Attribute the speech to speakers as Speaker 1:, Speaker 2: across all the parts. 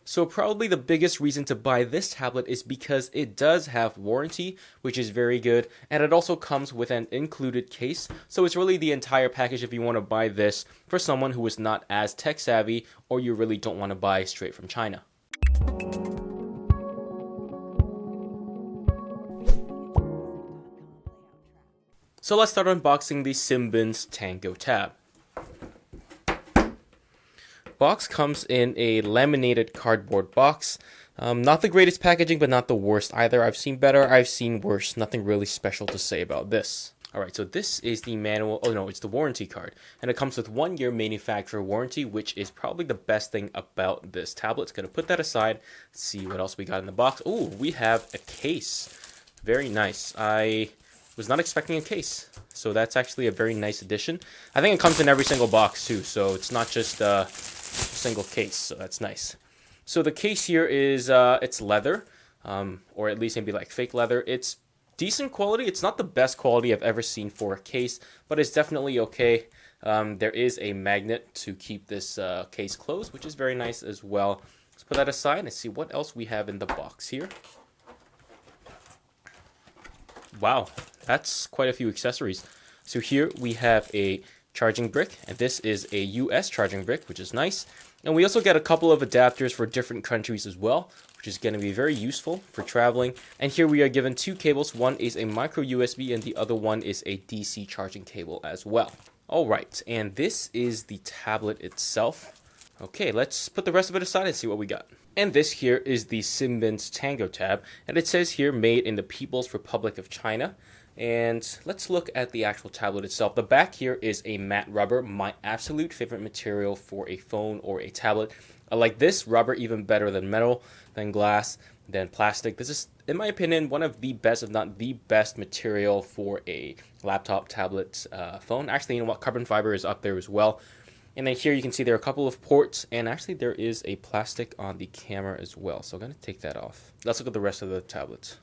Speaker 1: So probably the biggest reason to buy this tablet is because it does have warranty, which is very good, and it also comes with an included case. So it's really the entire package if you want to buy this for someone who is not as tech savvy or you really don't want to buy straight from China. So let's start unboxing the Simbans Tangotab. Box comes in a laminated cardboard box. Not the greatest packaging, but not the worst either. I've seen better, I've seen worse. Nothing really special to say about this. Alright, so this is the manual, oh no, it's the warranty card. And it comes with 1 year manufacturer warranty, which is probably the best thing about this tablet. Gonna put that aside, see what else we got in the box. Oh, we have a case. Very nice. I was not expecting a case. So that's actually a very nice addition. I think it comes in every single box too, so it's not just a single case, so that's nice. So the case here is it's leather, or at least maybe like fake leather. It's decent quality. It's not the best quality I've ever seen for a case, but it's definitely okay. There is a magnet to keep this case closed, which is very nice as well. Let's put that aside and see what else we have in the box here. Wow, that's quite a few accessories. So here we have a charging brick, and this is a US charging brick, which is nice. And we also get a couple of adapters for different countries as well, which is going to be very useful for traveling. And here we are given 2 cables. One is a micro USB and the other one is a DC charging cable as well. Alright, and this is the tablet itself. Okay, let's put the rest of it aside and see what we got. And this here is the Simbans Tangotab, and it says here made in the People's Republic of China. And let's look at the actual tablet itself. The back here is a matte rubber, my absolute favorite material for a phone or a tablet. I like this rubber even better than metal, than glass, than plastic. This is, in my opinion, one of the best, if not the best material for a laptop, tablet, phone. Actually, you know what? Carbon fiber is up there as well. And then here you can see there are a couple of ports, and actually there is a plastic on the camera as well. So I'm going to take that off. Let's look at the rest of the tablets.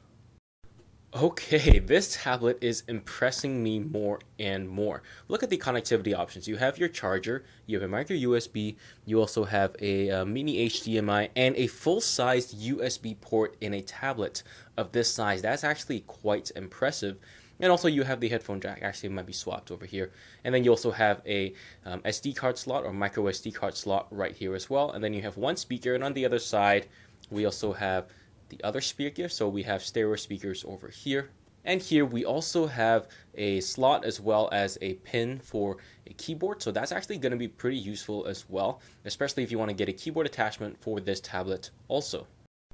Speaker 1: Okay, this tablet is impressing me more and more. Look at the connectivity options. You have your charger, you have a micro USB, you also have a mini HDMI, and a full-sized USB port in a tablet of this size. That's actually quite impressive. And also you have the headphone jack. Actually, it might be swapped over here. And then you also have a SD card slot or micro SD card slot right here as well. And then you have one speaker, and on the other side, we also have the other speaker. So we have stereo speakers over here. And here we also have a slot as well as a pin for a keyboard. So that's actually going to be pretty useful as well, especially if you want to get a keyboard attachment for this tablet also.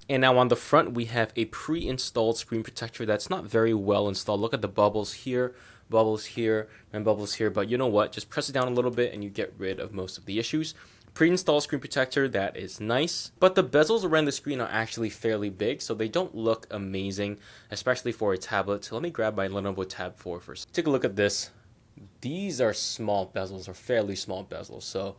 Speaker 1: And now on the front, we have a pre-installed screen protector that's not very well installed. Look at the bubbles here, and bubbles here. But you know what? Just press it down a little bit and you get rid of most of the issues. Pre-installed screen protector, that is nice. But the bezels around the screen are actually fairly big, so they don't look amazing, especially for a tablet. So let me grab my Lenovo Tab 4 first. Take a look at this. These are small bezels, or fairly small bezels. So,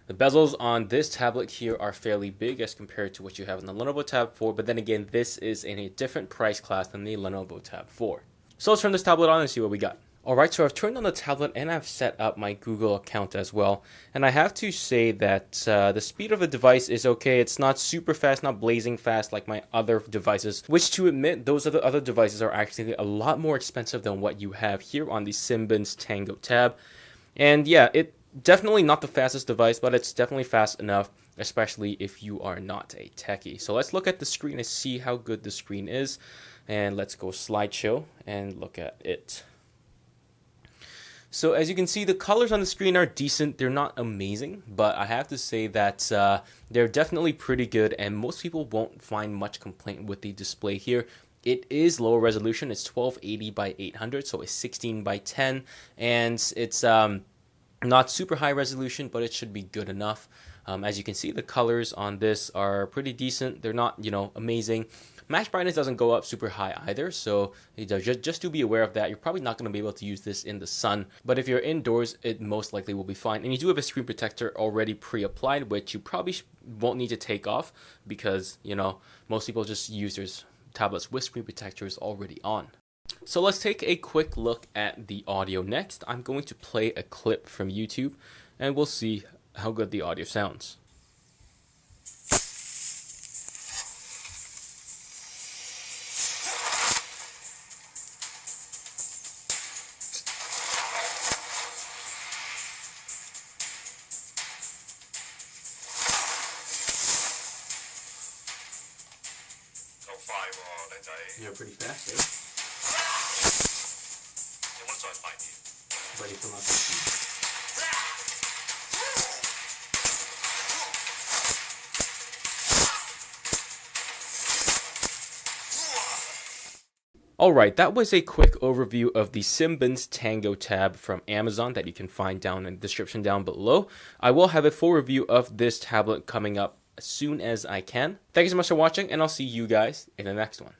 Speaker 1: the bezels on this tablet here are fairly big as compared to what you have in the Lenovo Tab 4, but then again, this is in a different price class than the Lenovo Tab 4. So let's turn this tablet on and see what we got. Alright, so I've turned on the tablet and I've set up my Google account as well. And I have to say that the speed of the device is okay. It's not super fast, not blazing fast like my other devices, which to admit, those other devices are actually a lot more expensive than what you have here on the Simbans Tangotab. And yeah, it definitely not the fastest device, but it's definitely fast enough, especially if you are not a techie. So let's look at the screen and see how good the screen is. And let's go slideshow and look at it. So as you can see, the colors on the screen are decent. They're not amazing, but I have to say that they're definitely pretty good, and most people won't find much complaint with the display here. It is lower resolution. It's 1280 by 800, so it's 16 by 10, and it's not super high resolution, but it should be good enough. As you can see, the colors on this are pretty decent. They're not, amazing. Match brightness doesn't go up super high either, so just to be aware of that. You're probably not going to be able to use this in the sun, but if you're indoors, it most likely will be fine. And you do have a screen protector already pre-applied, which you probably won't need to take off because, most people just use their tablets with screen protectors already on. So let's take a quick look at the audio next. I'm going to play a clip from YouTube, and we'll see how good the audio sounds. You're pretty fast, eh? Ready for my speed. Alright, that was a quick overview of the Simbans Tangotab from Amazon that you can find down in the description down below. I will have a full review of this tablet coming up as soon as I can. Thank you so much for watching, and I'll see you guys in the next one.